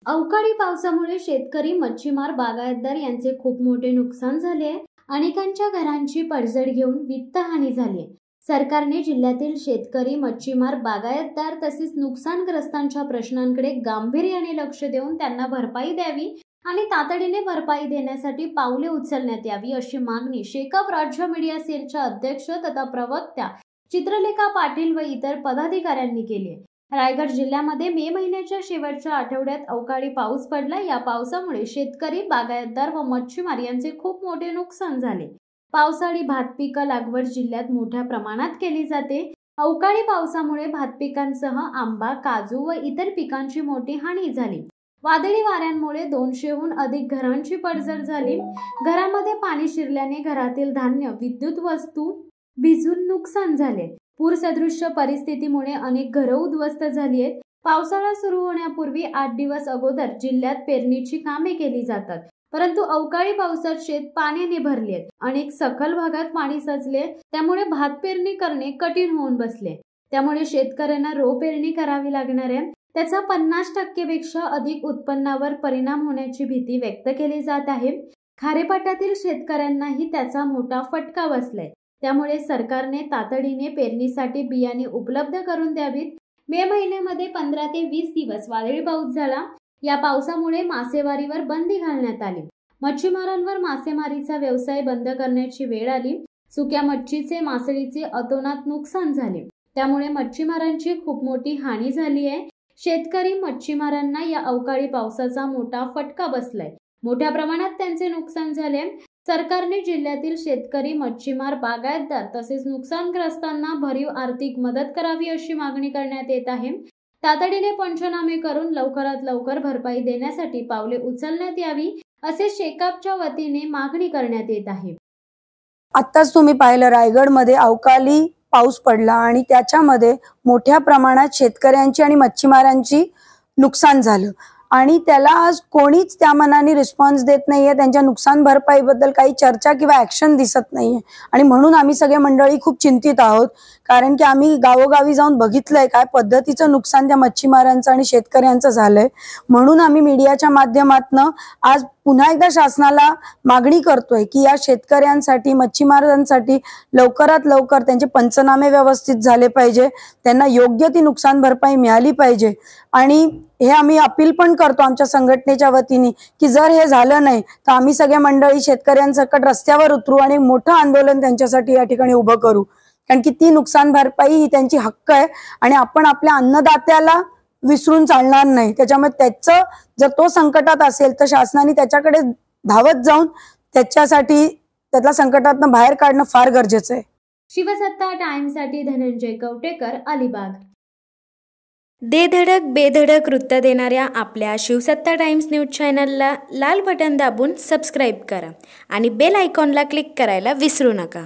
अवकाळी पावसामुळे शेतकरी, मच्छीमार, बागायतदार यांचे खूप मोठे नुकसान झाले आहे। अनेकांच्या घरांची पडझड घेऊन वित्तहानी झाली आहे। सरकारने जिल्ह्यातील शेतकरी, मच्छीमार, बागायतदार तसेच नुकसानग्रस्तांच्या प्रश्नांकडे गांभीर्याने लक्ष देऊन त्यांना भरपाई द्यावी आणि तातडीने भरपाई देण्यासाठी पावले उचलण्यात यावी अशी मागणी शेकाप राज्य मीडिया सेलच्या अध्यक्ष तथा प्रवक्त्या चित्रलेखा पाटील व इतर पदाधिकाऱ्यांनी केली आहे। रायगड जिल्ह्यामध्ये मे महिन्याच्या शेवटच्या आठवड्यात अवकाळी पाऊस पडला। या पावसामुळे शेतकरी, बागायतदार व मच्छीमार यांचे खूप मोठे नुकसान झाले। पावसाळी भात पीक लागवड जिल्ह्यात मोठ्या प्रमाणात केली जाते। अवकाळी पावसामुळे भात पिकांसह आंबा, काजू व इतर पिकांची मोठी हानी झाली। वादळी वाऱ्यांमुळे 200हून अधिक घरांची पडझड झाली। घरामध्ये पाणी शिरल्याने घरातील धान्य, विद्युत वस्तू भिजून नुकसान झाले। पूरसदृश्य परिस्थितीमुळे अनेक घरं उद्ध्वस्त झाली आहेत। पावसाळा सुरू होण्यापूर्वी 8 दिवस अगोदर जिल्ह्यात पेरणीची कामे केली जातात, परंतु अवकाळी पावसात शेत पाण्याने भरले आहेत। अनेक सखल भागात पाणी साचले, त्यामुळे भात पेरणी करणे कठीण होऊन बसले। त्यामुळे शेतकऱ्यांना पेरणी करावी लागणार आहे। त्याचा 50% पेक्षा अधिक उत्पन्नावर परिणाम होण्याची भीती व्यक्त केली जात आहे। खारेपाटातील शेतकऱ्यांनाही त्याचा मोठा फटका बसलाय। त्यामुळे सरकारने तातडीने पेरणीसाठी बियाणे उपलब्ध करून द्यावीत। मे महिन्यामध्ये 15 ते 20 दिवस वादळी पाऊस झाला। या पावसामुळे मासेमारीवर बंदी घालण्यात आली। मच्छीमारांवर मासेमारीचा व्यवसाय बंद करण्याची वेळ आली। सुक्या मच्छीचे, मासळीचे अतोनात नुकसान झाले। त्यामुळे मच्छीमारांची खूप मोठी हानी झाली आहे। शेतकरी, मच्छीमारांना या अवकाळी पावसाचा मोठा फटका बसलाय। मोठ्या प्रमाणात त्यांचे नुकसान झाले। सरकारने जिल्ह्यातील शेतकरी, मच्छीमार, बागायतदार तसेच नुकसानग्रस्तांना भरीव आर्थिक मदत करावी अशी मागणी करण्यात येत आहे। तातडीने पंचनामे करून लवकरात लवकर भरपाई देण्यासाठी पावले उचलण्यात यावी असे शेकापच्या वतीने मागणी करण्यात येत आहे। आत्ताच तुम्ही पाहिलं, रायगडमध्ये अवकाळी पाऊस पडला आणि त्याच्यामध्ये मोठ्या प्रमाणात शेतकऱ्यांची आणि मच्छीमारांची नुकसान झालं आणि त्याला आज कोणीच त्या मनाने रिस्पॉन्स देत नाहीये। त्यांच्या नुकसान भरपाईबद्दल काही चर्चा किंवा ऍक्शन दिसत नाहीये आणि म्हणून आम्ही सगळे मंडळी खूप चिंतित आहोत, कारण की आम्ही गावोगावी जाऊन बघितलंय काय पद्धतीचं नुकसान त्या मच्छीमारांचं आणि शेतकऱ्यांचं झालंय। म्हणून आम्ही मीडियाच्या माध्यमातून आज पुन्हा एकदा शासनाला मागणी करतोय की या शेतकऱ्यांसाठी, मच्छीमारांसाठी लवकरात लवकर त्यांचे पंचनामे व्यवस्थित झाले पाहिजे, त्यांना योग्य ती नुकसान भरपाई मिळाली पाहिजे। आणि हे आम्ही अपील पण करतो आमच्या संघटनेच्या वतीने की जर हे झालं नाही तर आम्ही सगळे मंडळी शेतकऱ्यांसकट रस्त्यावर उतरू आणि मोठं आंदोलन त्यांच्यासाठी या ठिकाणी उभं करू, कारण की ती नुकसान भरपाई ही त्यांची हक्क आहे आणि आपण आपल्या अन्नदात्याला विसरून चालणार नाही। त्याच्यामुळे त्याचं जर तो संकटात असेल तर शासनाने त्याच्याकडे धावत जाऊन त्याला संकटातून बाहेर काढणं फार गरजेचं आहे। शिवसत्ता टाइम्ससाठी धनंजय कवटेकर, अलिबाग। दे धडक बेधडक वृत्त देणाऱ्या आपल्या शिवसत्ता टाइम्स न्यूज चॅनलला लाल बटन दाबून सबस्क्राईब करा आणि बेल आयकॉनला क्लिक करायला विसरू नका।